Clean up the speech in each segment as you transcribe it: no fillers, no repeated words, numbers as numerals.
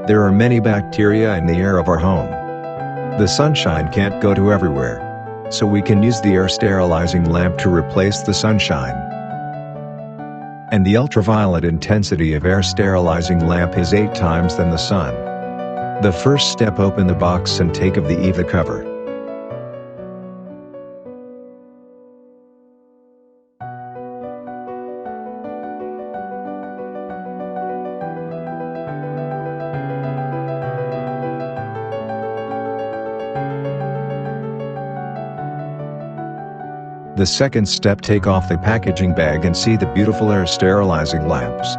There are many bacteria in the air of our home. The sunshine can't go to everywhere. So we can use the air sterilizing lamp to replace the sunshine. And the ultraviolet intensity of air sterilizing lamp is 8 times than the sun. The first step: open the box and take of the EVA cover. The second step: take off the packaging bag and see the beautiful air sterilizing lamps.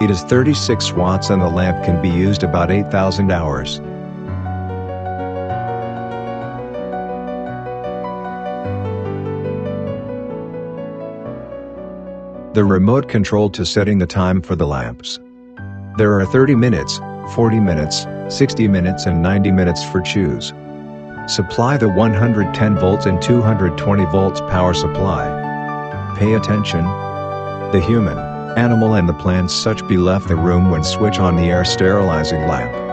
It is 36 watts and the lamp can be used about 8,000 hours. The remote control to setting the time for the lamps. There are 30 minutes, 40 minutes, 60 minutes and 90 minutes for choose. Supply the 110 volts and 220 volts power supply. Pay attention. The human, animal and the plants such be left the room when switch on the air sterilizing lamp.